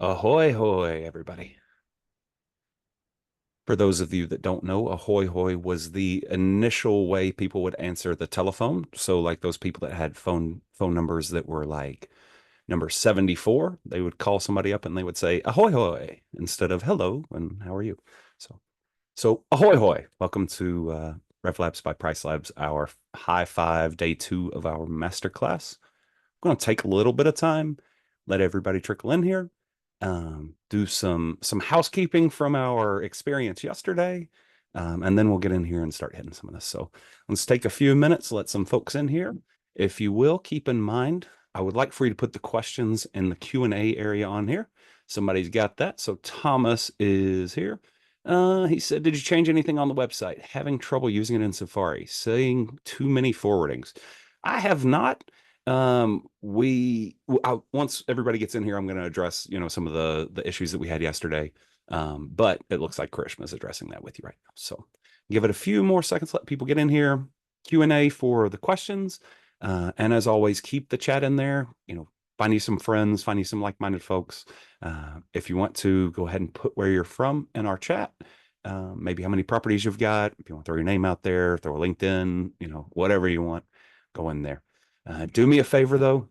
Ahoy, hoy, everybody. For those of you that don't know, ahoy, hoy was the initial way people would answer the telephone. So, like those people that had phone numbers that were like number 74, they would call somebody up and they would say ahoy, hoy instead of hello and how are you? So, ahoy, hoy. Welcome to RevLabs by PriceLabs, our high five day two of our masterclass. I'm going to take a little bit of time, let everybody trickle in here, do some housekeeping from our experience yesterday, and then we'll get in here and start hitting some of this. So let's take a few minutes, let some folks in here. If you will, keep in mind, I would like for you to put the questions in the Q&A area on here. Somebody's got that. So Thomas is here. He said, did you change anything on the website? Having trouble using it in Safari, seeing too many forwardings. I have not. Once everybody gets in here, I'm going to address, some of the issues that we had yesterday. But it looks like Karishma is addressing that with you right now. So give it a few more seconds, let people get in here. Q&A for the questions. And as always, keep the chat in there. Find you some friends, find you some like-minded folks. If you want to, go ahead and put where you're from in our chat. Maybe how many properties you've got. If you want to throw your name out there, throw a LinkedIn, whatever you want, go in there. Do me a favor though.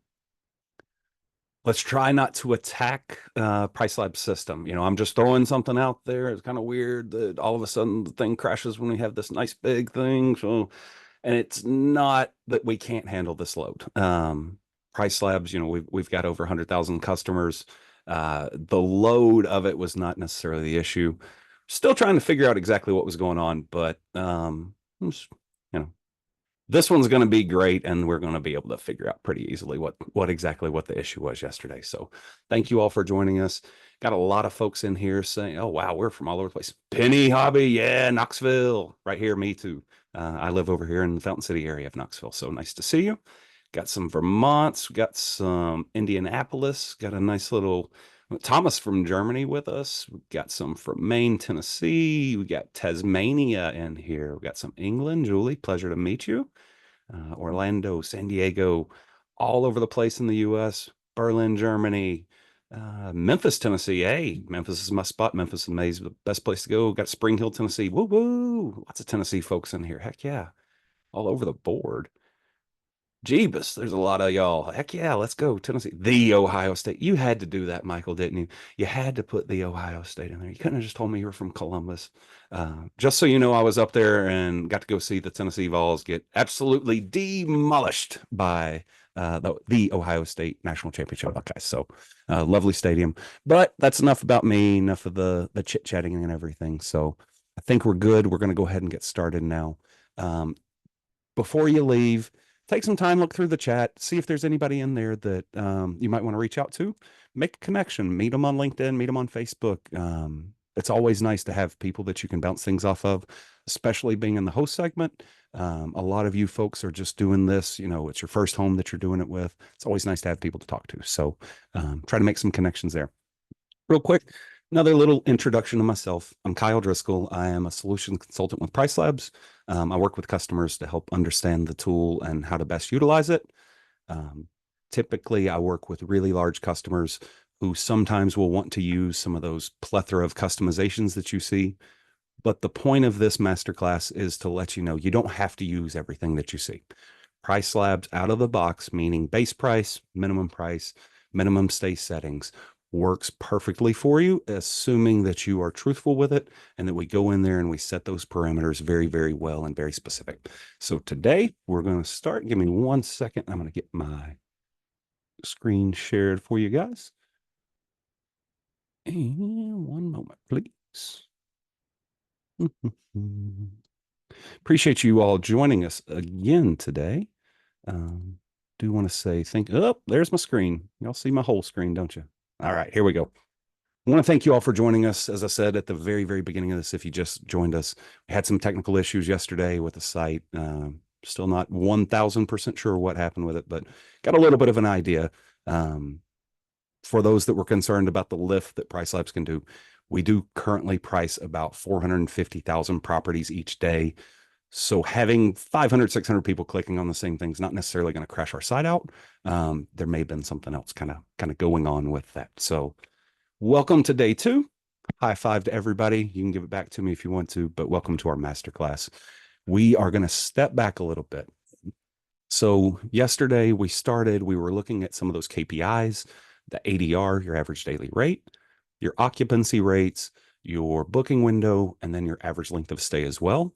Let's try not to attack PriceLabs system. I'm just throwing something out there. It's kind of weird that all of a sudden the thing crashes when we have this nice big thing. So, and it's not that we can't handle this load. PriceLabs, we've got over 100,000 customers. The load of it was not necessarily the issue. Still trying to figure out exactly what was going on, but just, this one's going to be great, and we're going to be able to figure out pretty easily what exactly what the issue was yesterday. So thank you all for joining us. Got a lot of folks in here saying, oh, wow, we're from all over the place. Penny Hobby, yeah, Knoxville, right here, me too. I live over here in the Fountain City area of Knoxville, so nice to see you. Got some Vermonts, got some Indianapolis, got a nice little Thomas from Germany with us. We got some from Maine, Tennessee. We got Tasmania in here. We got some England. Julie, pleasure to meet you. Orlando, San Diego, all over the place in the U.S. Berlin, Germany, Memphis, Tennessee. Hey, Memphis is my spot. Memphis is the best place to go. Got Spring Hill, Tennessee. Woo woo! Lots of Tennessee folks in here. Heck yeah, all over the board. Jeebus, there's a lot of y'all. Heck yeah, let's go, Tennessee. The Ohio State. You had to do that, Michael, didn't you? You had to put the Ohio State in there. You couldn't have just told me you were from Columbus. Just so you know, I was up there and got to go see the Tennessee Vols get absolutely demolished by the Ohio State National Championship Buckeyes. So, lovely stadium. But that's enough about me, enough of the chit-chatting and everything. So, I think we're good. We're going to go ahead and get started now. Before you leave, take some time, look through the chat, see if there's anybody in there that you might want to reach out to. Make a connection, meet them on LinkedIn, meet them on Facebook. It's always nice to have people that you can bounce things off of, especially being in the host segment. A lot of you folks are just doing this, it's your first home that you're doing it with. It's always nice to have people to talk to. So try to make some connections there. Real quick, another little introduction to myself. I'm Kyle Driscoll. I am a solution consultant with PriceLabs. I work with customers to help understand the tool and how to best utilize it. Typically, I work with really large customers who sometimes will want to use some of those plethora of customizations that you see. But the point of this masterclass is to let you know you don't have to use everything that you see. PriceLabs out of the box, meaning base price, minimum stay settings, works perfectly for you, assuming that you are truthful with it and that we go in there and we set those parameters very, very well and very specific. So today we're going to start. Give me 1 second. I'm going to get my screen shared for you guys. And one moment, please. Appreciate you all joining us again today. Do want to say there's my screen. Y'all see my whole screen, don't you? All right, here we go. I want to thank you all for joining us. As I said at the very, very beginning of this, if you just joined us, we had some technical issues yesterday with the site. Still not 1000% sure what happened with it, but got a little bit of an idea. For those that were concerned about the lift that PriceLabs can do, we do currently price about 450,000 properties each day. So having 500, 600 people clicking on the same thing is not necessarily going to crash our site out. There may have been something else kind of going on with that. So Welcome to day two. High five to everybody. You can give it back to me if you want to, but welcome to our masterclass. We are going to step back a little bit. So yesterday we were looking at some of those KPIs, the ADR, your average daily rate, your occupancy rates, your booking window, and then your average length of stay as well.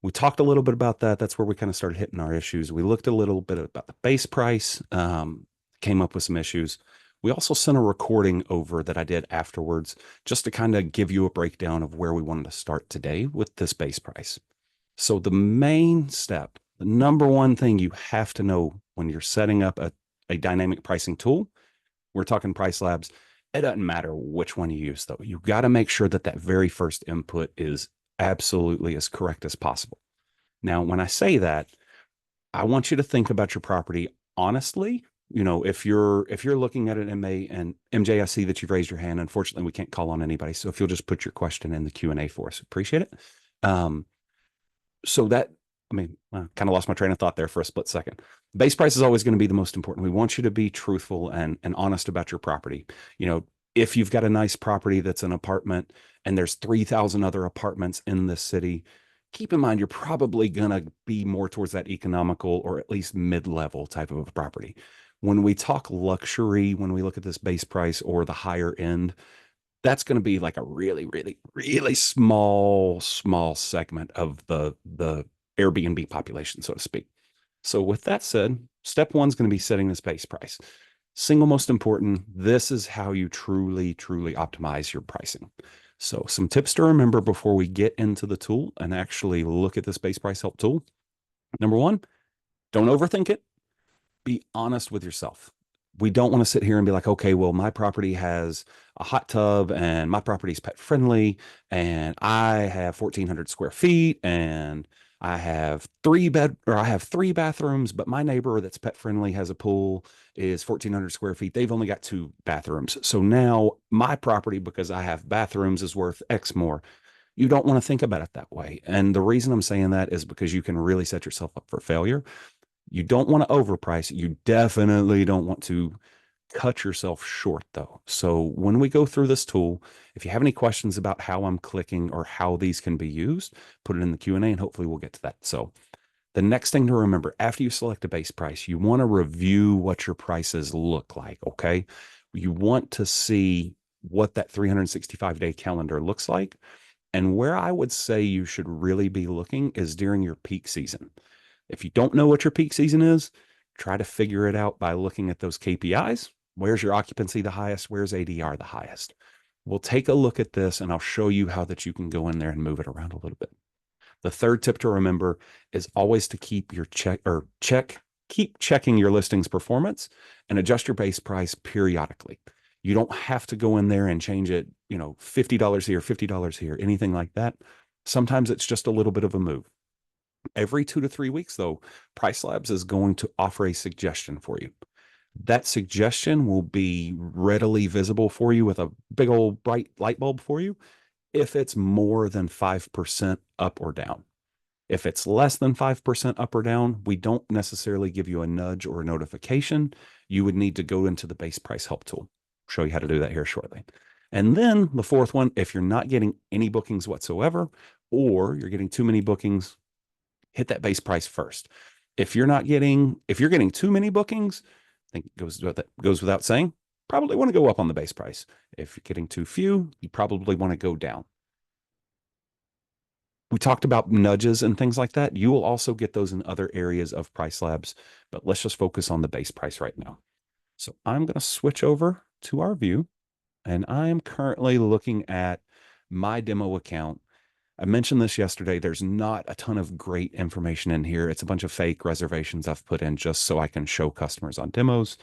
We talked a little bit about that. That's where we kind of started hitting our issues. We looked a little bit about the base price, came up with some issues. We also sent a recording over that I did afterwards just to kind of give you a breakdown of where we wanted to start today with this base price. So, the main step, the number one thing you have to know when you're setting up a dynamic pricing tool, we're talking PriceLabs. It doesn't matter which one you use, though. You got to make sure that that very first input is absolutely as correct as possible. Now, when I say that, I want you to think about your property honestly. If you're looking at an MA and MJ, I see that you've raised your hand. Unfortunately, we can't call on anybody. So if you'll just put your question in the Q&A for us, appreciate it. Um, so that, I kind of lost my train of thought there for a split second. Base price is always going to be the most important. We want you to be truthful and honest about your property. You know, if you've got a nice property that's an apartment and there's 3,000 other apartments in this city, keep in mind you're probably going to be more towards that economical or at least mid-level type of a property. When we talk luxury, when we look at this base price or the higher end, that's going to be like a really, really, really small segment of the Airbnb population, so to speak. So with that said, step one is going to be setting this base price. Single most important, this is how you truly optimize your pricing. So some tips to remember before we get into the tool and actually look at this base price help tool. Number one, don't overthink it. Be honest with yourself. We don't want to sit here and be like, okay, well, my property has a hot tub and my property is pet friendly and I have 1,400 square feet and I have I have three bathrooms, but my neighbor that's pet friendly has a pool is 1,400 square feet. They've only got two bathrooms. So now my property, because I have bathrooms, is worth X more. You don't want to think about it that way. And the reason I'm saying that is because you can really set yourself up for failure. You don't want to overprice it. You definitely don't want to cut yourself short though. So when we go through this tool, if you have any questions about how I'm clicking or how these can be used, put it in the Q&A and hopefully we'll get to that. So the next thing to remember, after you select a base price, you want to review what your prices look like, okay? You want to see what that 365-day calendar looks like. And where I would say you should really be looking is during your peak season. If you don't know what your peak season is, try to figure it out by looking at those KPIs. Where's your occupancy the highest? Where's ADR the highest? We'll take a look at this and I'll show you how that you can go in there and move it around a little bit. The third tip to remember is always to keep your keep checking your listings performance and adjust your base price periodically. You don't have to go in there and change it, $50 here, $50 here, anything like that. Sometimes it's just a little bit of a move. Every 2 to 3 weeks, though, PriceLabs is going to offer a suggestion for you. That suggestion will be readily visible for you with a big old bright light bulb for you if it's more than 5% up or down. If it's less than 5% up or down, we don't necessarily give you a nudge or a notification. You would need to go into the base price help tool. I'll show you how to do that here shortly. And then the fourth one, if you're not getting any bookings whatsoever, or you're getting too many bookings, hit that base price first. If you're getting too many bookings, I think it goes without saying, probably want to go up on the base price. If you're getting too few, you probably want to go down. We talked about nudges and things like that. You will also get those in other areas of PriceLabs, but let's just focus on the base price right now. So I'm going to switch over to our view, and I am currently looking at my demo account. I mentioned this yesterday. There's not a ton of great information in here. It's a bunch of fake reservations I've put in just so I can show customers on demos.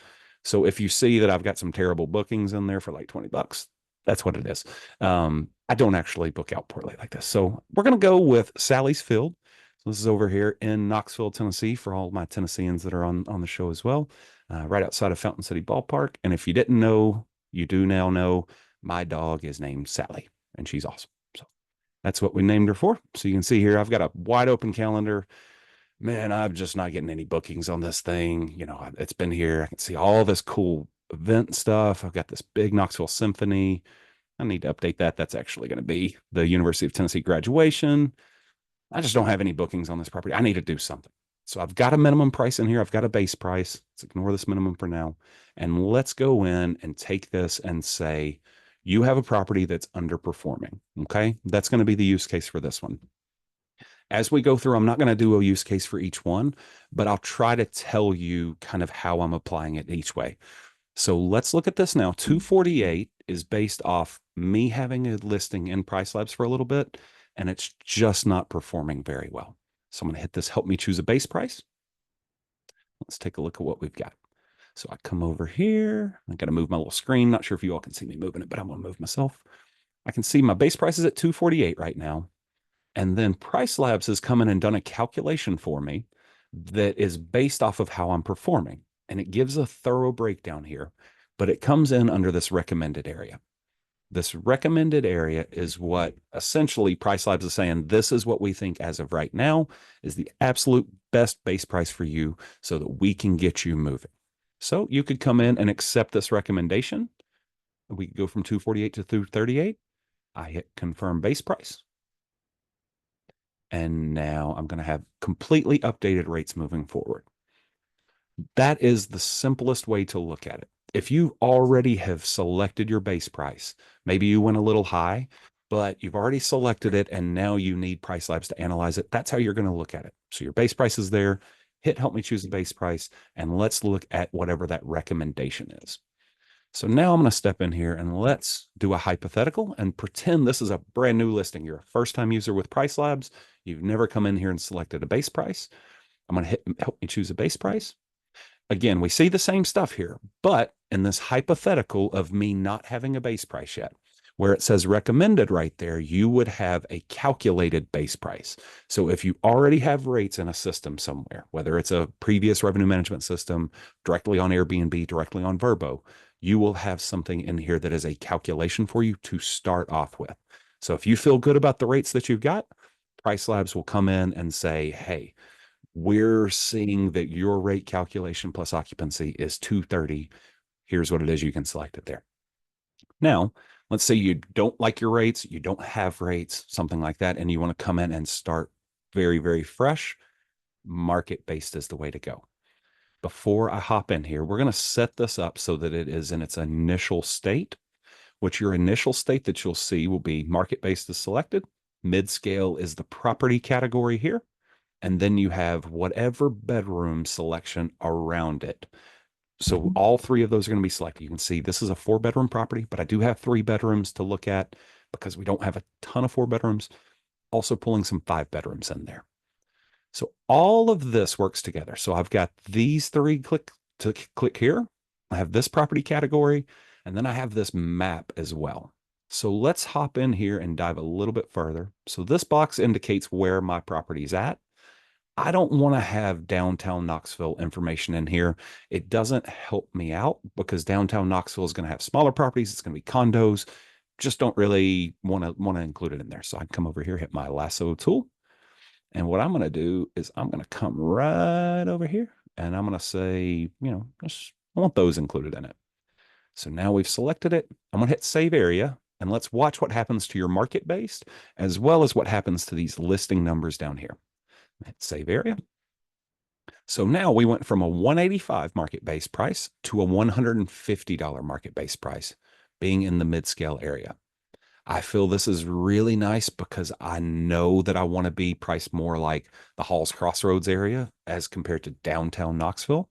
So if you see that I've got some terrible bookings in there for like $20, that's what it is. I don't actually book out poorly like this. So we're going to go with Sally's Field. So this is over here in Knoxville, Tennessee, for all my Tennesseans that are on the show as well, right outside of Fountain City Ballpark. And if you didn't know, you do now know my dog is named Sally, and she's awesome. So that's what we named her for. So you can see here, I've got a wide open calendar. Man, I'm just not getting any bookings on this thing. It's been here. I can see all this cool event stuff. I've got this big Knoxville Symphony. I need to update that. That's actually going to be the University of Tennessee graduation. I just don't have any bookings on this property. I need to do something. So I've got a minimum price in here. I've got a base price. Let's ignore this minimum for now. And let's go in and take this and say, you have a property that's underperforming. Okay. That's going to be the use case for this one. As we go through, I'm not going to do a use case for each one, but I'll try to tell you kind of how I'm applying it each way. So let's look at this now. 248 is based off me having a listing in PriceLabs for a little bit, and it's just not performing very well. So I'm going to hit this help me choose a base price. Let's take a look at what we've got. So I come over here. I got to move my little screen. Not sure if you all can see me moving it, but I'm going to move myself. I can see my base price is at 248 right now. And then PriceLabs has come in and done a calculation for me that is based off of how I'm performing. And it gives a thorough breakdown here, but it comes in under this recommended area. This recommended area is what essentially PriceLabs is saying, this is what we think as of right now is the absolute best base price for you so that we can get you moving. So you could come in and accept this recommendation. We could go from 248 to 238. I hit confirm base price. And now I'm going to have completely updated rates moving forward. That is the simplest way to look at it. If you already have selected your base price, maybe you went a little high, but you've already selected it and now you need PriceLabs to analyze it. That's how you're going to look at it. So your base price is there. Hit help me choose the base price, and let's look at whatever that recommendation is. So now I'm going to step in here and let's do a hypothetical and pretend this is a brand new listing. You're a first-time user with PriceLabs. You've never come in here and selected a base price. I'm going to hit help me choose a base price. Again, we see the same stuff here, but in this hypothetical of me not having a base price yet, where it says recommended right there, you would have a calculated base price. So if you already have rates in a system somewhere, whether it's a previous revenue management system, directly on Airbnb, directly on Vrbo, you will have something in here that is a calculation for you to start off with. So if you feel good about the rates that you've got, PriceLabs will come in and say, hey, we're seeing that your rate calculation plus occupancy is 230. Here's what it is. You can select it there. Now, let's say you don't like your rates, you don't have rates, something like that, and you want to come in and start very, very fresh. Market-based is the way to go. Before I hop in here, we're going to set this up so that it is in its initial state, which your initial state that you'll see will be market-based is selected. Mid-scale is the property category here. And then you have whatever bedroom selection around it. So all three of those are going to be selected. You can see this is a 4-bedroom property, but I do have 3 bedrooms to look at because we don't have a ton of 4 bedrooms. Also pulling some 5 bedrooms in there. So all of this works together. So I've got these 3 click here. I have this property category, and then I have this map as well. So let's hop in here and dive a little bit further. So this box indicates where my property is at. I don't want to have downtown Knoxville information in here. It doesn't help me out because downtown Knoxville is going to have smaller properties. It's going to be condos. Just don't really want to include it in there. So I can come over here, hit my lasso tool. And what I'm going to do is I'm going to come right over here and I'm going to say, I want those included in it. So now we've selected it. I'm going to hit save area and let's watch what happens to your market based as well as what happens to these listing numbers down here. Hit save area. So now we went from a $185 market base price to a $150 market base price being in the mid-scale area. I feel this is really nice because I know that I want to be priced more like the Halls Crossroads area as compared to downtown Knoxville.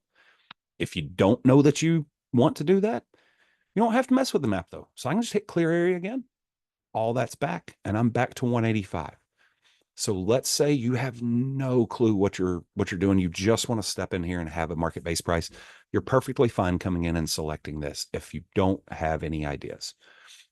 If you don't know that you want to do that, you don't have to mess with the map though. So I can just hit clear area again. All that's back and I'm back to 185. So let's say you have no clue what you're doing. You just want to step in here and have a market-based price. You're perfectly fine coming in and selecting this if you don't have any ideas.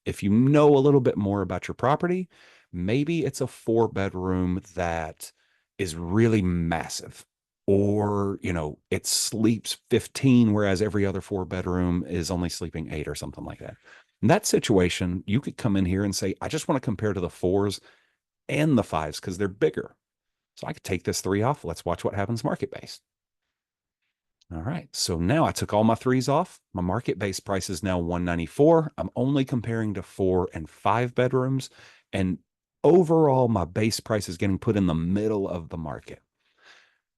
If you know a little bit more about your property, maybe it's a 4-bedroom that is really massive, or it sleeps 15, whereas every other 4-bedroom is only sleeping 8 or something like that. In that situation, you could come in here and say, I just want to compare to the 4s and the 5s because they're bigger. So I could take this 3 off. Let's watch what happens market based. All right. So now I took all my threes off. My market base price is now 194. I'm only comparing to 4 and 5 bedrooms. And overall, my base price is getting put in the middle of the market.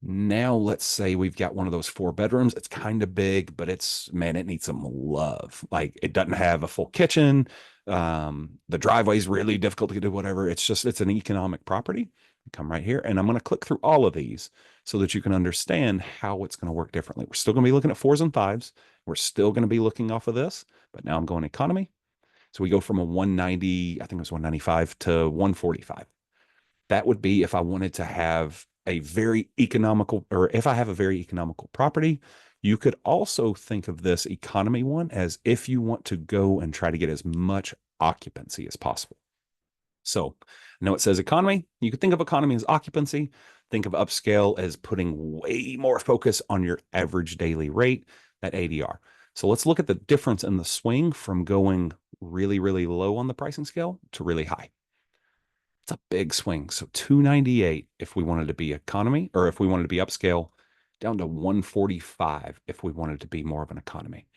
Now, let's say we've got one of those 4 bedrooms. It's kind of big, but man, it needs some love. Like it doesn't have a full kitchen. The driveway is really difficult to do whatever. It's an economic property. Come right here, and I'm going to click through all of these so that you can understand how it's going to work differently. We're still going to be looking at 4s and 5s. We're still going to be looking off of this, but now I'm going economy. So we go from a 190, I think it was 195 to 145. That would be if I wanted to have a very economical, or if I have a very economical property. You could also think of this economy one as if you want to go and try to get as much occupancy as possible. So I know it says economy. You could think of economy as occupancy. Think of upscale as putting way more focus on your average daily rate, that ADR. So let's look at the difference in the swing from going really, really low on the pricing scale to really high. It's a big swing. So 298 if we wanted to be economy, or if we wanted to be upscale, down to 145 if we wanted to be more of an economy.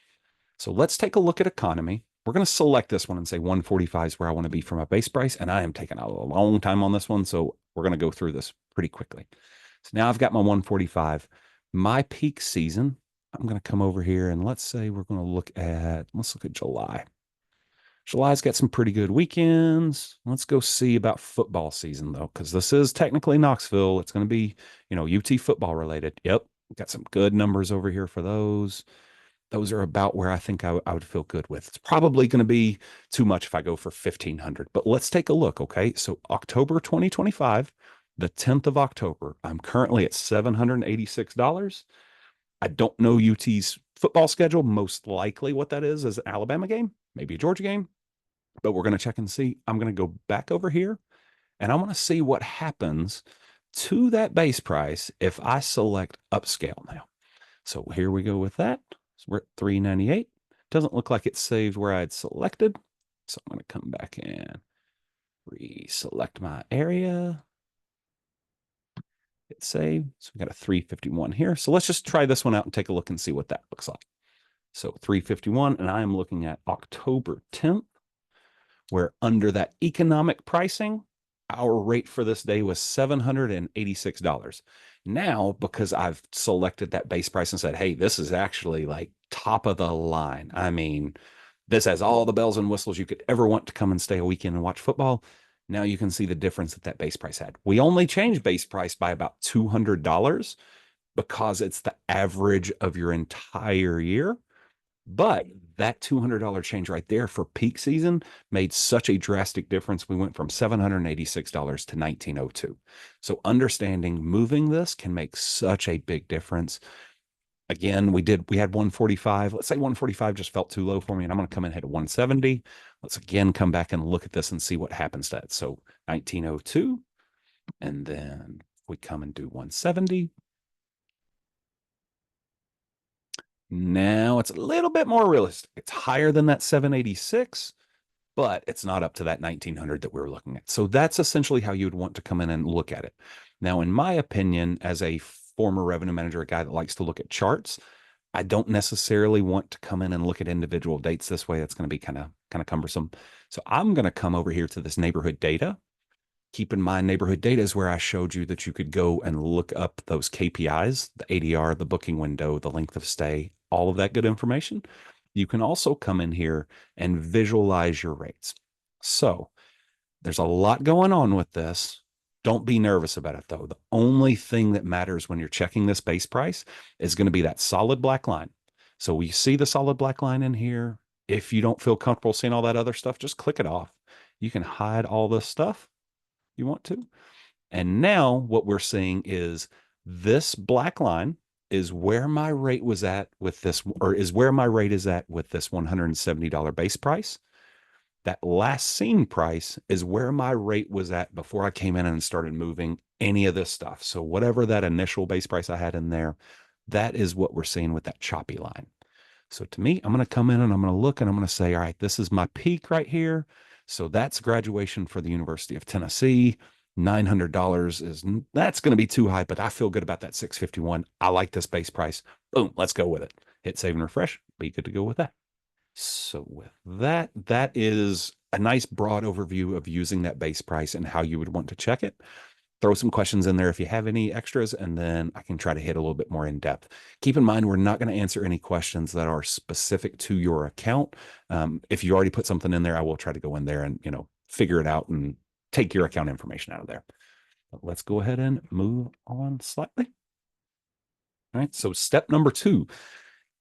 So let's take a look at economy. We're going to select this one and say 145 is where I want to be for my base price. And I am taking a long time on this one. So we're going to go through this pretty quickly. So now I've got my 145. My peak season, I'm going to come over here and let's say let's look at July. July's got some pretty good weekends. Let's go see about football season though, because this is technically Knoxville. It's going to be, UT football related. Yep. Got some good numbers over here for those. Those are about where I think I would feel good with. It's probably going to be too much if I go for 1,500, but let's take a look. Okay. So October 2025, the 10th of October, I'm currently at $786. I don't know UT's football schedule. Most likely what that is an Alabama game, maybe a Georgia game, but we're going to check and see. I'm going to go back over here and I want to see what happens to that base price if I select upscale now. So here we go with that. So we're at 398. Doesn't look like it's saved where I had selected. So I'm going to come back and reselect my area. Hit save. So we got a 351 here. So let's just try this one out and take a look and see what that looks like. So 351, and I am looking at October 10th, where under that economic pricing, our rate for this day was $786. Now, because I've selected that base price and said, hey, this is actually like top of the line. I mean, this has all the bells and whistles you could ever want to come and stay a weekend and watch football. Now you can see the difference that base price had. We only changed base price by about $200 because it's the average of your entire year. But that $200 change right there for peak season made such a drastic difference. We went from $786 to $1,902. So understanding moving this can make such a big difference. Again, we had 145. Let's say 145 just felt too low for me, and I'm going to come in and hit 170. Let's again come back and look at this and see what happens to that. So 1902, and then we come and do 170. Now it's a little bit more realistic. It's higher than that 786, but it's not up to that 1900 that we were looking at. So that's essentially how you would want to come in and look at it. Now, in my opinion, as a former revenue manager, a guy that likes to look at charts, I don't necessarily want to come in and look at individual dates this way. That's going to be kind of cumbersome. So I'm going to come over here to this neighborhood data. Keep in mind, neighborhood data is where I showed you that you could go and look up those KPIs, the ADR, the booking window, the length of stay, all of that good information. You can also come in here and visualize your rates. So there's a lot going on with this. Don't be nervous about it though. The only thing that matters when you're checking this base price is going to be that solid black line. So we see the solid black line in here. If you don't feel comfortable seeing all that other stuff, just click it off. You can hide all this stuff you want to. And now what we're seeing is this black line is where my rate was at with this, or is where my rate is at with this $170 base price. That last seen price is where my rate was at before I came in and started moving any of this stuff. So whatever that initial base price I had in there, that is what we're seeing with that choppy line. So to me, I'm going to come in and I'm going to look and I'm going to say, all right, this is my peak right here. So that's graduation for the University of Tennessee. $900 that's going to be too high, but I feel good about that 651. I like this base price. Boom, let's go with it. Hit save and refresh. Be good to go with that. So with that, that is a nice broad overview of using that base price and how you would want to check it. Throw some questions in there if you have any extras, and then I can try to hit a little bit more in depth. Keep in mind, we're not going to answer any questions that are specific to your account. If you already put something in there, I will try to go in there and, figure it out and take your account information out of there. But let's go ahead and move on slightly. All right. So step number 2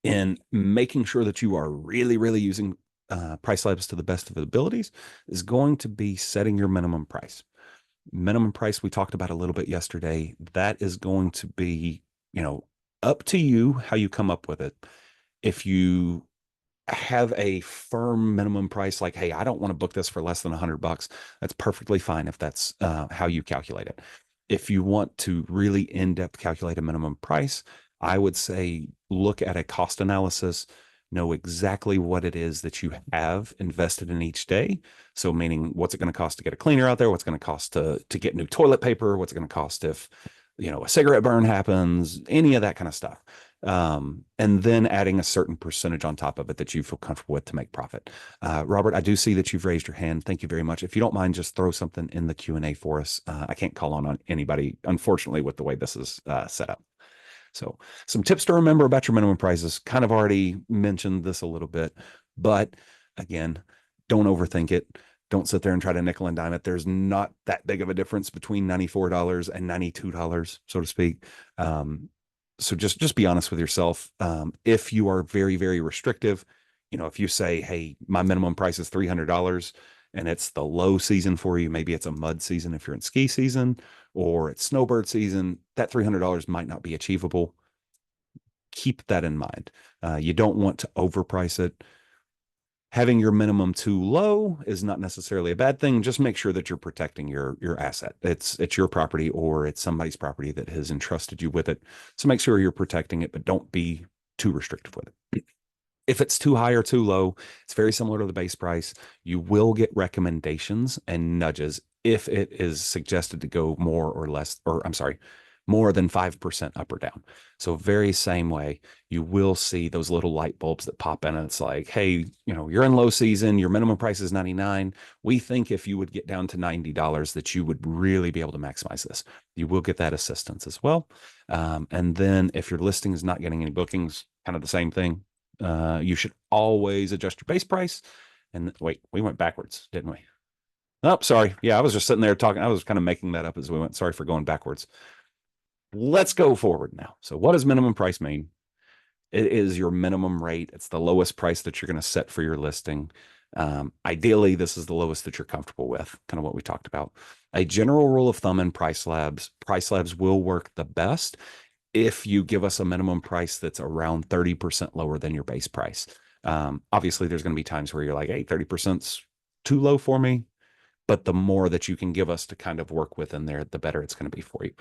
in making sure that you are really, really using PriceLabs to the best of abilities is going to be setting your minimum price. Minimum price we talked about a little bit yesterday. That is going to be, up to you how you come up with it. If you have a firm minimum price, like, hey, I don't want to book this for less than $100, that's perfectly fine if that's how you calculate it. If you want to really in-depth calculate a minimum price, I would say look at a cost analysis, know exactly what it is that you have invested in each day. So meaning, what's it going to cost to get a cleaner out there? What's going to cost to get new toilet paper? What's it going to cost if, a cigarette burn happens, any of that kind of stuff. And then adding a certain percentage on top of it that you feel comfortable with to make profit. Robert, I do see that you've raised your hand. Thank you very much. If you don't mind, just throw something in the Q&A for us. I can't call on anybody, unfortunately, with the way this is set up. So some tips to remember about your minimum prices. Kind of already mentioned this a little bit, but again, don't overthink it. Don't sit there and try to nickel and dime it. There's not that big of a difference between $94 and $92, so to speak. So just be honest with yourself. If you are very, very restrictive, if you say, hey, my minimum price is $300 and it's the low season for you, maybe it's a mud season if you're in ski season, or it's snowbird season, that $300 might not be achievable. Keep that in mind. You don't want to overprice it. Having your minimum too low is not necessarily a bad thing. Just make sure that you're protecting your asset. It's your property, or it's somebody's property that has entrusted you with it. So make sure you're protecting it, but don't be too restrictive with it. If it's too high or too low, it's very similar to the base price. You will get recommendations and nudges if it is suggested to go more or less, or I'm sorry, more than 5% up or down. So very same way, you will see those little light bulbs that pop in, and it's like, hey, you're in low season, your minimum price is $99. We think if you would get down to $90 that you would really be able to maximize this. You will get that assistance as well. And then if your listing is not getting any bookings, kind of the same thing. You should always adjust your base price. And wait, we went backwards, didn't we? Oh, sorry. Yeah, I was just sitting there talking. I was kind of making that up as we went. Sorry for going backwards. Let's go forward now. So what does minimum price mean? It is your minimum rate. It's the lowest price that you're going to set for your listing. Ideally, this is the lowest that you're comfortable with, kind of what we talked about. A general rule of thumb in PriceLabs will work the best if you give us a minimum price that's around 30% lower than your base price. Obviously, there's going to be times where you're like, hey, 30%'s too low for me. But the more that you can give us to kind of work with in there, the better it's going to be for you.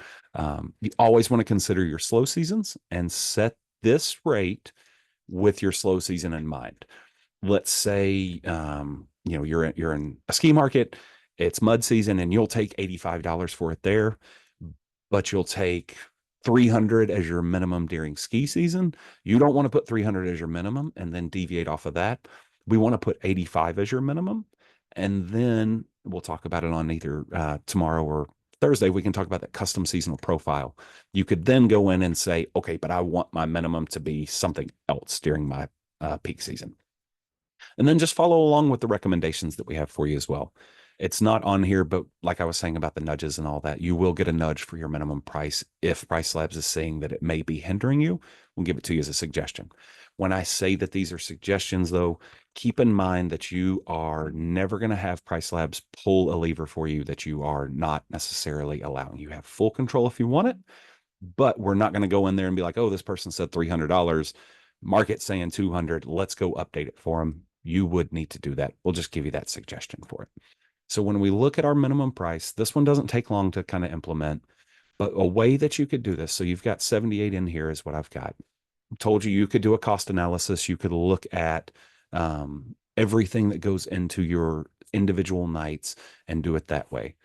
You always want to consider your slow seasons and set this rate with your slow season in mind. Let's say you're in a ski market, it's mud season, and you'll take $85 for it there, but you'll take $300 as your minimum during ski season. You don't want to put $300 as your minimum and then deviate off of that. We want to put $85 as your minimum. And then we'll talk about it on either tomorrow or Thursday. We can talk about that custom seasonal profile. You could then go in and say, okay, but I want my minimum to be something else during my peak season. And then just follow along with the recommendations that we have for you as well. It's not on here, but like I was saying about the nudges and all that, you will get a nudge for your minimum price. If PriceLabs is saying that it may be hindering you, we'll give it to you as a suggestion. When I say that these are suggestions, though, keep in mind that you are never going to have PriceLabs pull a lever for you that you are not necessarily allowing. You have full control if you want it, but we're not going to go in there and be like, oh, this person said $300, market saying 200, let's go update it for them. You would need to do that. We'll just give you that suggestion for it. So when we look at our minimum price, this one doesn't take long to kind of implement, but a way that you could do this. So you've got 78 in here is what I've got. I told you could do a cost analysis. You could look at everything that goes into your individual nights and do it that way.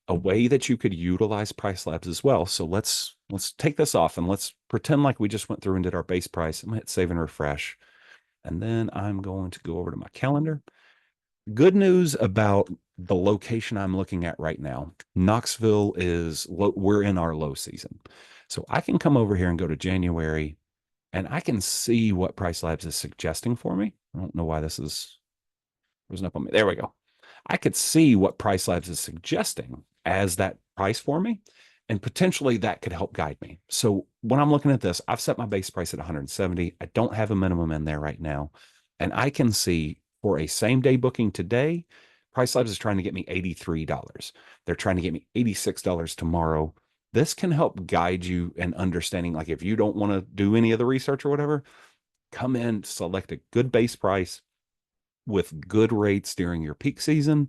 a way that you could utilize PriceLabs as well. So let's take this off and let's pretend like we just went through and did our base price. I'm gonna hit save and refresh. And then I'm going to go over to my calendar. Good news about the location I'm looking at right now. Knoxville is low, we're in our low season. So I can come over here and go to January and I can see what PriceLabs is suggesting for me. I don't know why this is wasn't up on me. There we go. I could see what PriceLabs is suggesting as that price for me, and potentially that could help guide me. So when I'm looking at this, I've set my base price at 170. I don't have a minimum in there right now. And I can see for a same day booking today, PriceLabs is trying to get me $83. They're trying to get me $86 tomorrow. This can help guide you in understanding, like if you don't want to do any of the research or whatever, come in, select a good base price with good rates during your peak season,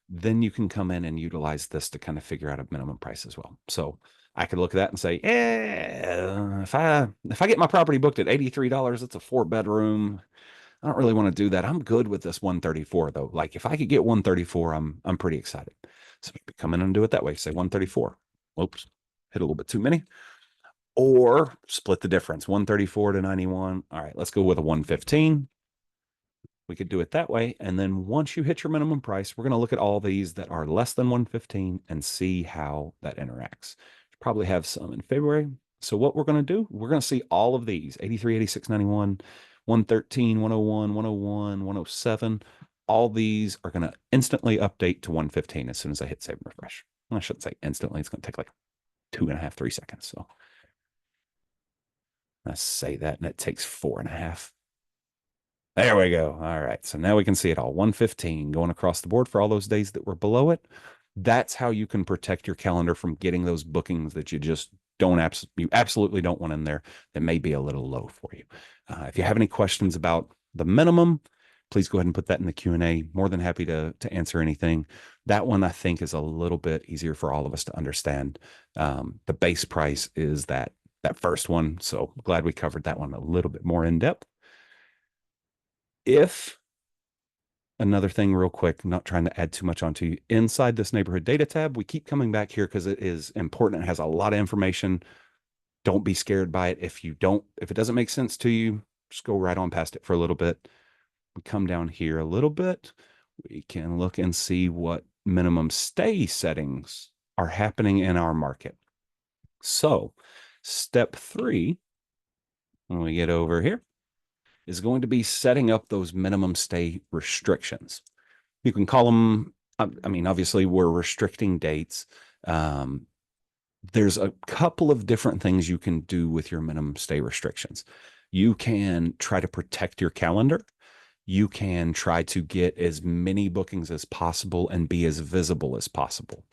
then you can come in and utilize this to kind of figure out a minimum price as well. So I could look at that and say, if I get my property booked at $83, it's a 4 bedroom. I don't really want to do that. I'm good with this 134 though. Like if I could get 134, I'm pretty excited. So maybe come in and do it that way. Say 134. Oops, hit a little bit too many. Or split the difference, 134 to 91. All right, let's go with a 115. We could do it that way. And then once you hit your minimum price, we're going to look at all these that are less than 115 and see how that interacts. Probably have some in February. So what we're going to do, we're going to see all of these 83, 86, 91, 113, 101, 101, 107. All these are going to instantly update to 115 as soon as I hit save and refresh. Well, I shouldn't say instantly. It's going to take like 2.5, 3 seconds. So let's say that, and it takes 4.5. There we go. All right. So now we can see it all. 115 going across the board for all those days that were below it. That's how you can protect your calendar from getting those bookings that you just don't you absolutely don't want in there that may be a little low for you. If you have any questions about the minimum, please go ahead and put that in the Q&A. More than happy to answer anything. That one I think is a little bit easier for all of us to understand. The base price is that first one. So glad we covered that one a little bit more in depth. If another thing real quick, not trying to add too much onto you, inside this neighborhood data tab, we keep coming back here because it is important. It has a lot of information. Don't be scared by it. If it doesn't make sense to you, just go right on past it for a little bit. We come down here a little bit. We can look and see what minimum stay settings are happening in our market. So step 3, when we get over here, is going to be setting up those minimum stay restrictions. You can call them, I mean, obviously we're restricting dates. There's a couple of different things you can do with your minimum stay restrictions. You can try to protect your calendar. You can try to get as many bookings as possible and be as visible as possible.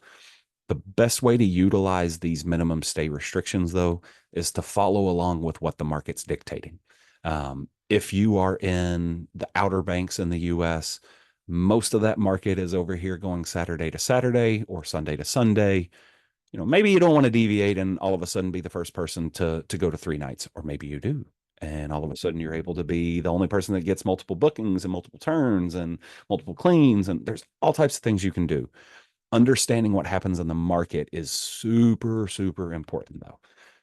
The best way to utilize these minimum stay restrictions, though, is to follow along with what the market's dictating. If you are in the Outer Banks in the US, most of that market is over here going Saturday to Saturday or Sunday to Sunday. You know, maybe you don't want to deviate and all of a sudden be the first person to go to 3 nights, or maybe you do. And all of a sudden you're able to be the only person that gets multiple bookings and multiple turns and multiple cleans. And there's all types of things you can do. Understanding what happens in the market is super, super important, though.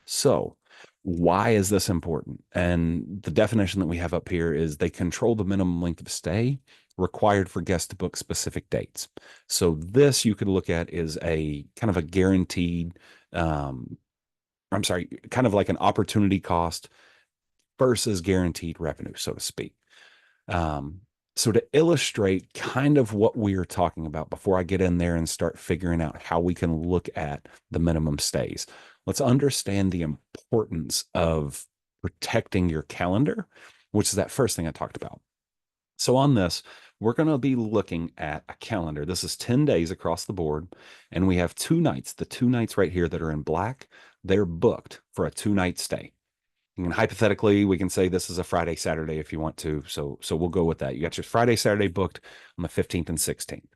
So why is this important? And the definition that we have up here is they control the minimum length of stay required for guests to book specific dates. So this you could look at is a kind of a guaranteed, kind of like an opportunity cost versus guaranteed revenue, so to speak. So to illustrate kind of what we are talking about before I get in there and start figuring out how we can look at the minimum stays, let's understand the importance of protecting your calendar, which is that first thing I talked about. So on this, we're going to be looking at a calendar. This is 10 days across the board, and we have 2 nights. The 2 nights right here that are in black, they're booked for a 2-night stay. And hypothetically, we can say this is a Friday, Saturday if you want to. So we'll go with that. You got your Friday, Saturday booked on the 15th and 16th.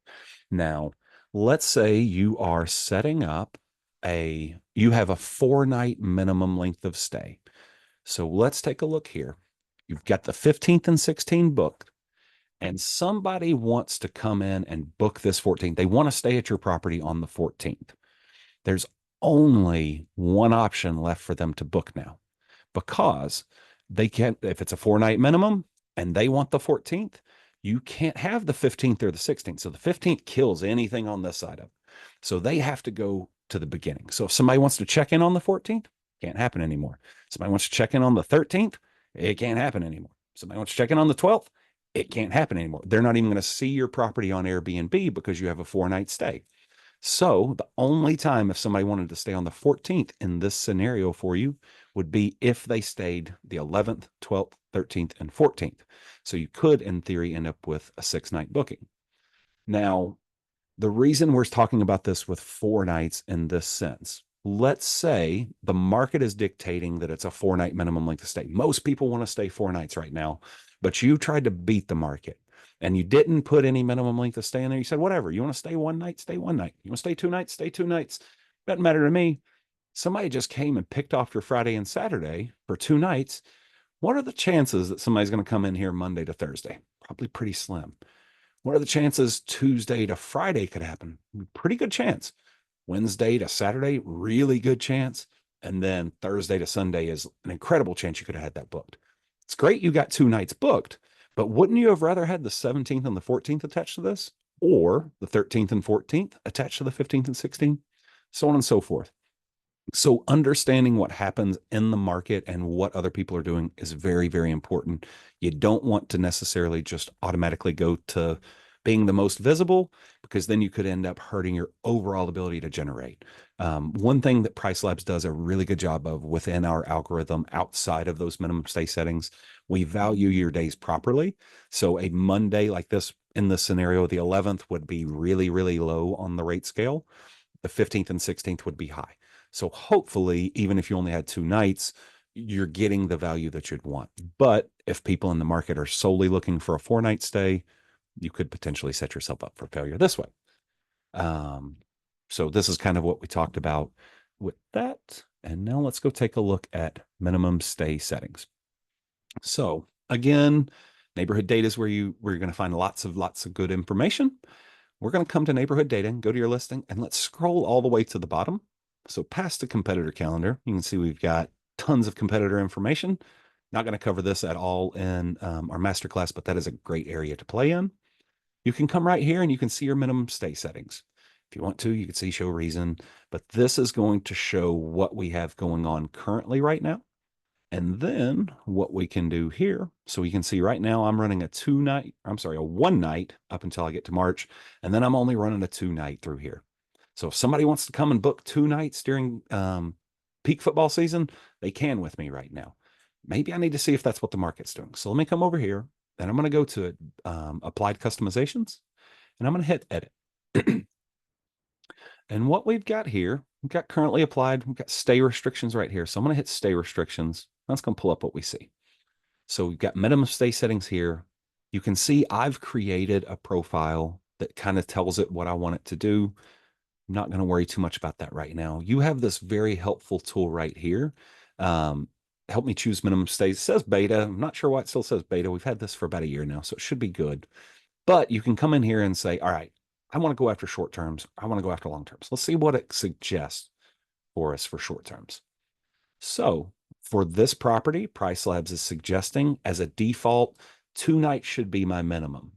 Now, let's say you are setting up you have a 4-night minimum length of stay. So let's take a look here. You've got the 15th and 16th booked, and somebody wants to come in and book this 14th, they want to stay at your property on the 14th. There's only one option left for them to book now, because they can't, if it's a 4-night minimum and they want the 14th, you can't have the 15th or the 16th. So the 15th kills anything on this side of it. So they have to go to the beginning. So if somebody wants to check in on the 14th, can't happen anymore. Somebody wants to check in on the 13th, it can't happen anymore. Somebody wants to check in on the 12th, it can't happen anymore. They're not even going to see your property on Airbnb because you have a 4-night stay. So the only time if somebody wanted to stay on the 14th in this scenario for you would be if they stayed the 11th, 12th, 13th, and 14th. So you could, in theory, end up with a 6-night booking. Now, the reason we're talking about this with 4 nights in this sense, let's say the market is dictating that it's a 4-night minimum length of stay. Most people want to stay 4 nights right now, but you tried to beat the market and you didn't put any minimum length of stay in there. You said, whatever, you want to stay 1 night, stay 1 night. You want to stay 2 nights, stay 2 nights. Doesn't matter to me. Somebody just came and picked off your Friday and Saturday for 2 nights. What are the chances that somebody's going to come in here Monday to Thursday? Probably pretty slim. What are the chances Tuesday to Friday could happen? Pretty good chance. Wednesday to Saturday, really good chance. And then Thursday to Sunday is an incredible chance you could have had that booked. It's great you got 2 nights booked, but wouldn't you have rather had the 17th and the 14th attached to this, or the 13th and 14th attached to the 15th and 16th, so on and so forth? So understanding what happens in the market and what other people are doing is very, very important. You don't want to necessarily just automatically go to being the most visible, because then you could end up hurting your overall ability to generate. One thing that PriceLabs does a really good job of within our algorithm, outside of those minimum stay settings, we value your days properly. So a Monday like this, in this scenario, the 11th would be really, really low on the rate scale. The 15th and 16th would be high. So hopefully, even if you only had 2 nights, you're getting the value that you'd want. But if people in the market are solely looking for a 4-night stay, you could potentially set yourself up for failure this way. So this is kind of what we talked about with that. And now let's go take a look at minimum stay settings. So again, neighborhood data is where you're going to find lots of good information. We're going to come to neighborhood data and go to your listing, and let's scroll all the way to the bottom. So past the competitor calendar, you can see we've got tons of competitor information. Not going to cover this at all in our masterclass, but that is a great area to play in. You can come right here and you can see your minimum stay settings. If you want to, you can see show reason, but this is going to show what we have going on currently right now. And then what we can do here, so we can see right now I'm running a 1 night up until I get to March, and then I'm only running a 2 night through here. So if somebody wants to come and book 2 nights during peak football season, they can with me right now. Maybe I need to see if that's what the market's doing. So let me come over here, and I'm going to go to applied customizations, and I'm going to hit edit. And what we've got here, we've got currently applied, we've got stay restrictions right here. So I'm going to hit stay restrictions. That's going to pull up what we see. So we've got minimum stay settings here. You can see I've created a profile that kind of tells it what I want it to do. I'm not going to worry too much about that right now. You have this very helpful tool right here. Help me choose minimum stays. It says beta. I'm not sure why it still says beta. We've had this for about a year now, so it should be good. But you can come in here and say, all right, I want to go after short terms. I want to go after long terms. Let's see what it suggests for us for short terms. So for this property, PriceLabs is suggesting as a default, 2 nights should be my minimum.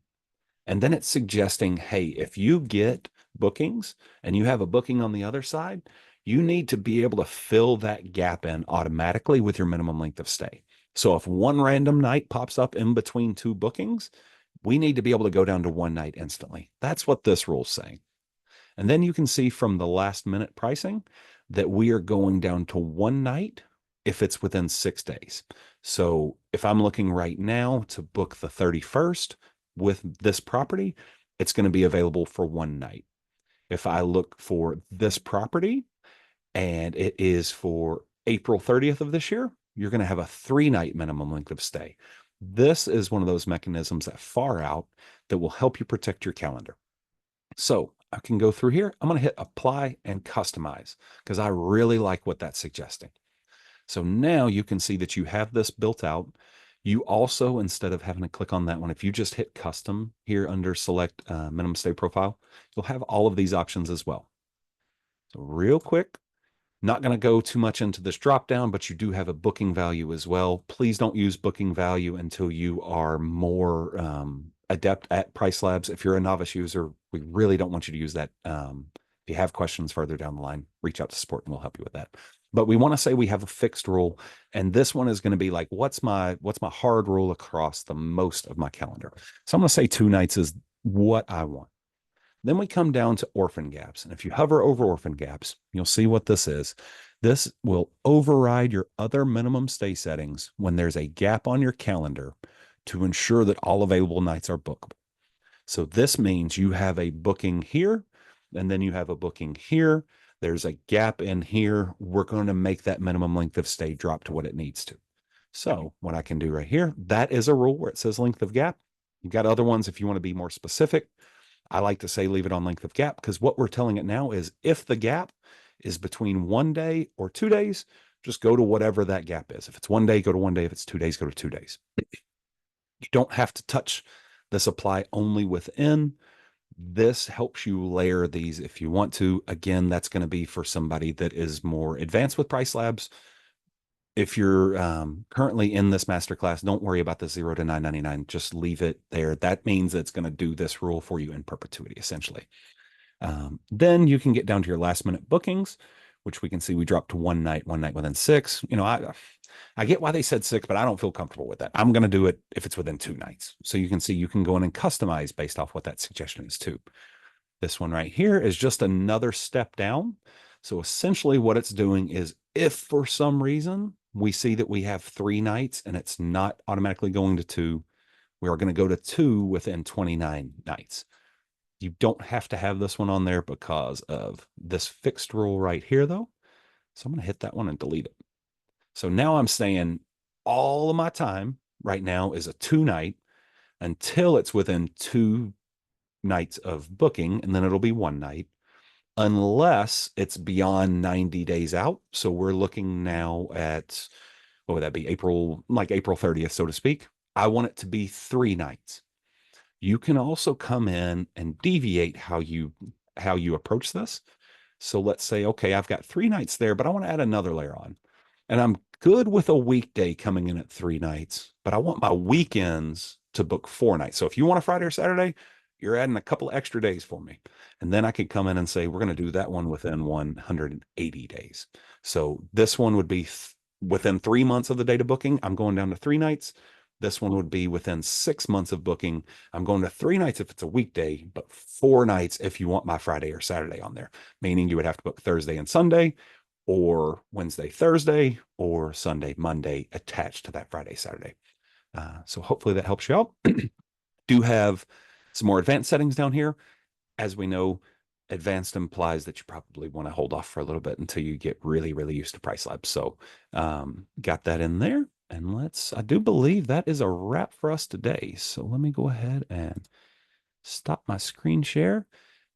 And then it's suggesting, hey, if you get bookings and you have a booking on the other side, you need to be able to fill that gap in automatically with your minimum length of stay. So if one random night pops up in between 2 bookings, we need to be able to go down to 1 night instantly. That's what this rule's saying. And then you can see from the last minute pricing that we are going down to 1 night if it's within 6 days. So if I'm looking right now to book the 31st with this property, it's going to be available for 1 night. If I look for this property and it is for April 30th of this year, you're going to have a 3-night minimum length of stay. This is one of those mechanisms that far out that will help you protect your calendar. So I can go through here. I'm going to hit apply and customize because I really like what that's suggesting. So now you can see that you have this built out. You also, instead of having to click on that one, if you just hit custom here under select minimum stay profile, you'll have all of these options as well. So real quick, not going to go too much into this drop down, but you do have a booking value as well. Please don't use booking value until you are more adept at PriceLabs. If you're a novice user, we really don't want you to use that. If you have questions further down the line, reach out to support and we'll help you with that. But we want to say we have a fixed rule, and this one is going to be like, what's my hard rule across the most of my calendar? So I'm going to say 2 nights is what I want. Then we come down to orphan gaps. And if you hover over orphan gaps, you'll see what this is. This will override your other minimum stay settings when there's a gap on your calendar to ensure that all available nights are bookable. So this means you have a booking here, and then you have a booking here. There's a gap in here. We're going to make that minimum length of stay drop to what it needs to. So what I can do right here, that is a rule where it says length of gap. You've got other ones if you want to be more specific. I like to say leave it on length of gap because what we're telling it now is if the gap is between 1 day or 2 days, just go to whatever that gap is. If it's 1 day, go to 1 day. If it's 2 days, go to 2 days. You don't have to touch this apply only within. This helps you layer these if you want to. Again, that's going to be for somebody that is more advanced with PriceLabs. If you're currently in this masterclass, don't worry about the 0 to 999. Just leave it there. That means it's going to do this rule for you in perpetuity, essentially. Then you can get down to your last minute bookings, which we can see we dropped to 1 night within 6. I get why they said 6, but I don't feel comfortable with that. I'm going to do it if it's within 2 nights. So you can see you can go in and customize based off what that suggestion is too. This one right here is just another step down. So essentially what it's doing is if for some reason we see that we have 3 nights and it's not automatically going to 2, we are going to go to 2 within 29 nights. You don't have to have this one on there because of this fixed rule right here, though. So I'm going to hit that one and delete it. So now I'm saying all of my time right now is a 2 night until it's within 2 nights of booking, and then it'll be 1 night, unless it's beyond 90 days out. So we're looking now at, what would that be? April 30th, so to speak. I want it to be 3 nights. You can also come in and deviate how you approach this. So let's say, okay, I've got 3 nights there, but I want to add another layer on. And I'm good with a weekday coming in at 3 nights, but I want my weekends to book 4 nights. So if you want a Friday or Saturday, you're adding a couple extra days for me. And then I could come in and say, we're going to do that one within 180 days. So this one would be within 3 months of the date of booking. I'm going down to 3 nights. This one would be within 6 months of booking. I'm going to 3 nights if it's a weekday, but 4 nights if you want my Friday or Saturday on there, meaning you would have to book Thursday and Sunday, or Wednesday, Thursday, or Sunday, Monday attached to that Friday, Saturday. So hopefully that helps you out. Do have some more advanced settings down here. As we know, advanced implies that you probably want to hold off for a little bit until you get really, really used to PriceLabs. So got that in there. And I do believe that is a wrap for us today. So let me go ahead and stop my screen share.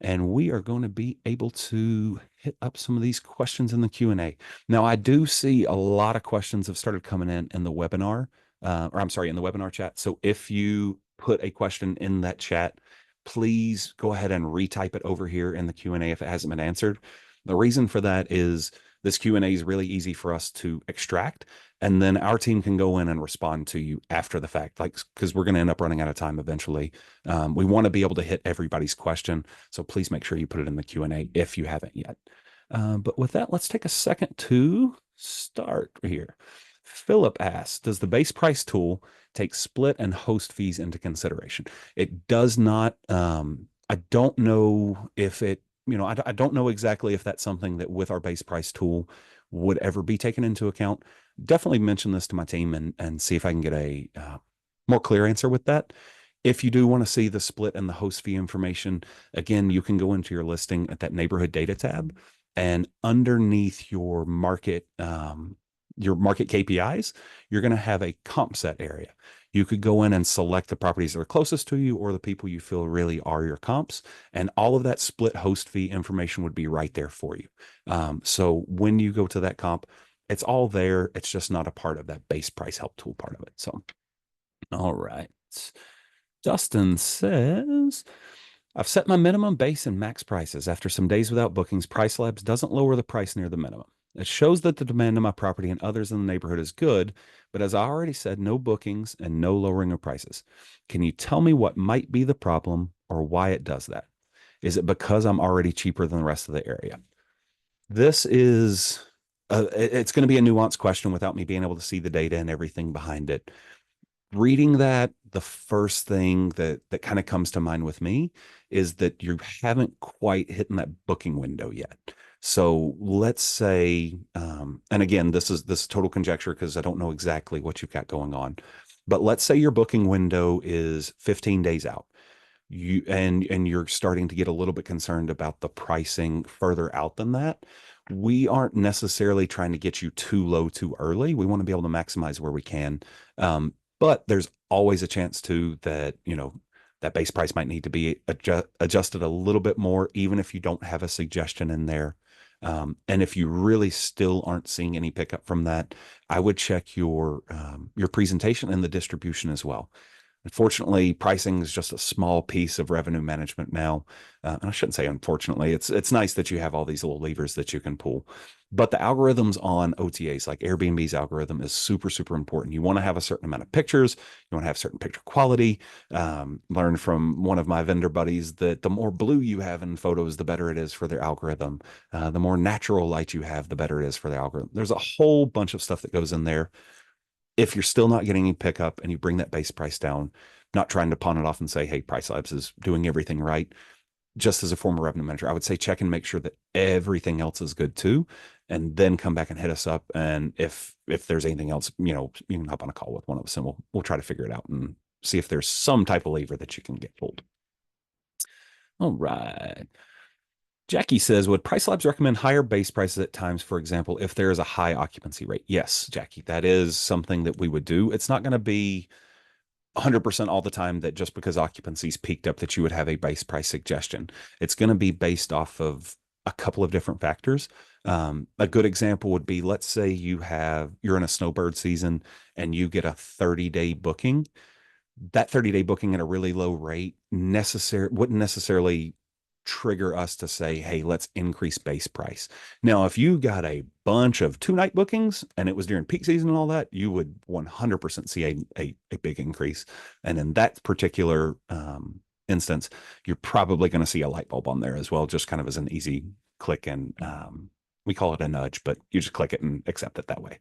And we are going to be able to hit up some of these questions in the Q&A. Now, I do see a lot of questions have started coming in the webinar, in the webinar chat. So if you put a question in that chat, please go ahead and retype it over here in the Q&A if it hasn't been answered. The reason for that is this Q&A is really easy for us to extract, and then our team can go in and respond to you after the fact, because we're going to end up running out of time eventually. We want to be able to hit everybody's question, so please make sure you put it in the Q&A if you haven't yet. But with that, let's take a second to start here. Philip asks, does the base price tool take split and host fees into consideration? It does not. I don't know if it, I don't know exactly if that's something that with our base price tool would ever be taken into account. Definitely mention this to my team and see if I can get a more clear answer with that. If you do want to see the split and the host fee information, again, you can go into your listing at that neighborhood data tab, and underneath your market KPIs, you're going to have a comp set area. You could go in and select the properties that are closest to you or the people you feel really are your comps. And all of that split host fee information would be right there for you. So when you go to that comp, it's all there. It's just not a part of that base price help tool part of it. So All right. Dustin says, I've set my minimum base and max prices. After some days without bookings, PriceLabs doesn't lower the price near the minimum. It shows that the demand on my property and others in the neighborhood is good, but as I already said, no bookings and no lowering of prices. Can you tell me what might be the problem or why it does that? Is it because I'm already cheaper than the rest of the area? This is it's going to be a nuanced question without me being able to see the data and everything behind it. Reading that, the first thing that kind of comes to mind with me is that you haven't quite hit that booking window yet. So let's say, and again, this is total conjecture because I don't know exactly what you've got going on, but let's say your booking window is 15 days out. And you're starting to get a little bit concerned about the pricing further out than that. We aren't necessarily trying to get you too low too early. We want to be able to maximize where we can. But there's always a chance too that, that base price might need to be adjusted a little bit more, even if you don't have a suggestion in there. And if you really still aren't seeing any pickup from that, I would check your presentation and the distribution as well. Unfortunately, pricing is just a small piece of revenue management now. And I shouldn't say unfortunately. It's nice that you have all these little levers that you can pull. But the algorithms on OTAs, like Airbnb's algorithm, is super, super important. You want to have a certain amount of pictures. You want to have certain picture quality. Learned from one of my vendor buddies that the more blue you have in photos, the better it is for their algorithm. The more natural light you have, the better it is for the algorithm. There's a whole bunch of stuff that goes in there. If you're still not getting any pickup and you bring that base price down, not trying to pawn it off and say, hey, PriceLabs is doing everything right. Just as a former revenue manager, I would say check and make sure that everything else is good too, and then come back and hit us up. And if there's anything else, you can hop on a call with one of us and we'll try to figure it out and see if there's some type of lever that you can get pulled. All right. Jackie says, would PriceLabs recommend higher base prices at times, for example, if there is a high occupancy rate? Yes, Jackie, that is something that we would do. It's not going to be 100% all the time that just because occupancy's peaked up that you would have a base price suggestion. It's going to be based off of a couple of different factors. A good example would be, let's say you're in a snowbird season and you get a 30-day booking. That 30-day booking at a really low rate wouldn't necessarily trigger us to say, hey, let's increase base price. Now, if you got a bunch of 2-night bookings and it was during peak season and all that, you would 100% see a big increase. And in that particular instance, you're probably going to see a light bulb on there as well, just kind of as an easy click. And we call it a nudge, but you just click it and accept it that way.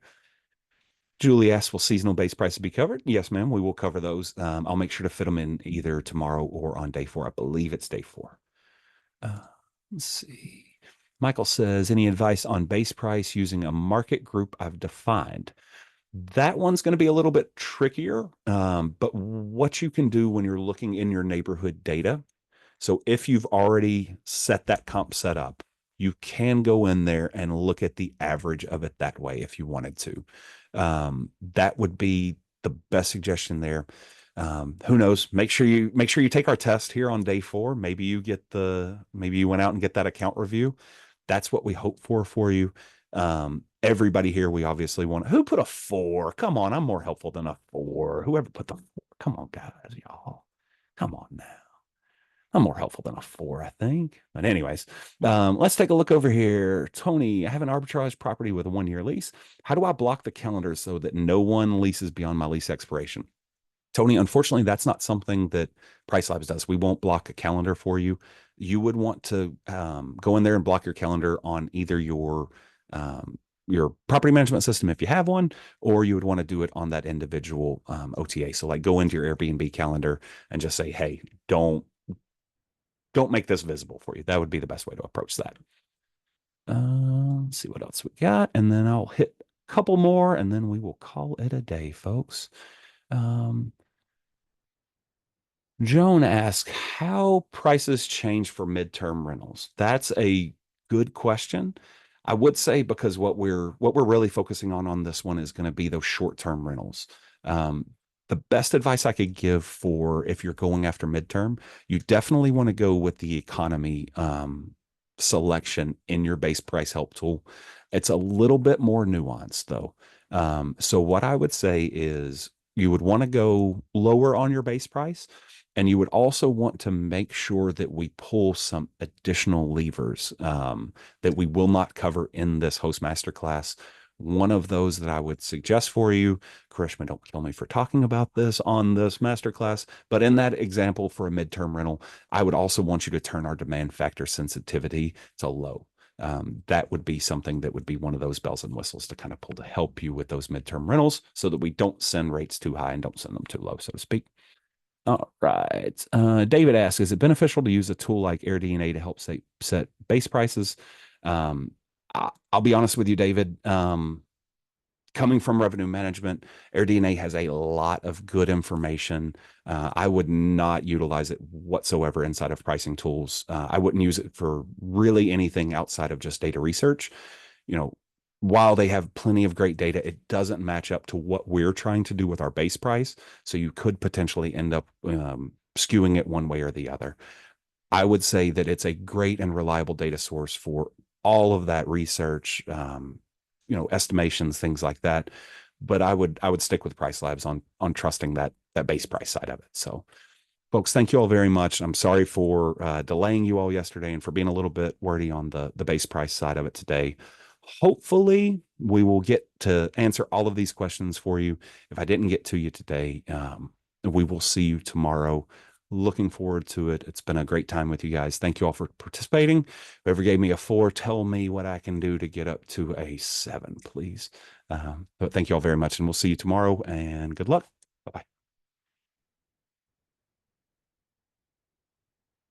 Julie asks, will seasonal base prices be covered? Yes, ma'am. We will cover those. I'll make sure to fit them in either tomorrow or on day 4. I believe it's day 4. Let's see. Michael says, any advice on base price using a market group I've defined? That one's going to be a little bit trickier. But what you can do when you're looking in your neighborhood data, so if you've already set that comp set up, you can go in there and look at the average of it that way if you wanted to. That would be the best suggestion there. Who knows? Make sure you take our test here on day 4. Maybe you went out and get that account review. That's what we hope for you. Everybody here, we obviously want. Who put a 4? Come on, I'm more helpful than a 4. Whoever put the 4? Come on, guys, y'all. Come on now. I'm more helpful than a 4, I think. But anyways, let's take a look over here. Tony, I have an arbitrage property with a 1-year lease. How do I block the calendar so that no one leases beyond my lease expiration? Tony, unfortunately, that's not something that PriceLabs does. We won't block a calendar for you. You would want to go in there and block your calendar on either your property management system if you have one, or you would want to do it on that individual OTA. So like go into your Airbnb calendar and just say, hey, don't make this visible for you. That would be the best way to approach that. Let's see what else we got. And then I'll hit a couple more and then we will call it a day, folks. Joan asks, how prices change for midterm rentals? That's a good question. I would say because what we're really focusing on this one is going to be those short-term rentals. The best advice I could give for if you're going after midterm, you definitely want to go with the economy selection in your base price help tool. It's a little bit more nuanced though. So what I would say is you would want to go lower on your base price. And you would also want to make sure that we pull some additional levers that we will not cover in this host masterclass. One of those that I would suggest for you, Karishma, don't kill me for talking about this on this masterclass, but in that example for a midterm rental, I would also want you to turn our demand factor sensitivity to low. That would be something that would be one of those bells and whistles to kind of pull to help you with those midterm rentals so that we don't send rates too high and don't send them too low, so to speak. All right. David asks, is it beneficial to use a tool like AirDNA to help set base prices? I'll be honest with you, David. Coming from revenue management, AirDNA has a lot of good information. I would not utilize it whatsoever inside of pricing tools. I wouldn't use it for really anything outside of just data research. You know, while they have plenty of great data, it doesn't match up to what we're trying to do with our base price. So you could potentially end up skewing it one way or the other. I would say that it's a great and reliable data source for all of that research, estimations, things like that. But I would stick with PriceLabs on trusting that base price side of it. So, folks, thank you all very much. I'm sorry for delaying you all yesterday and for being a little bit wordy on the base price side of it today. Hopefully, we will get to answer all of these questions for you. If I didn't get to you today, we will see you tomorrow. Looking forward to it. It's been a great time with you guys. Thank you all for participating. Whoever gave me a 4, tell me what I can do to get up to a 7, please. But thank you all very much, and we'll see you tomorrow, and good luck. Bye-bye.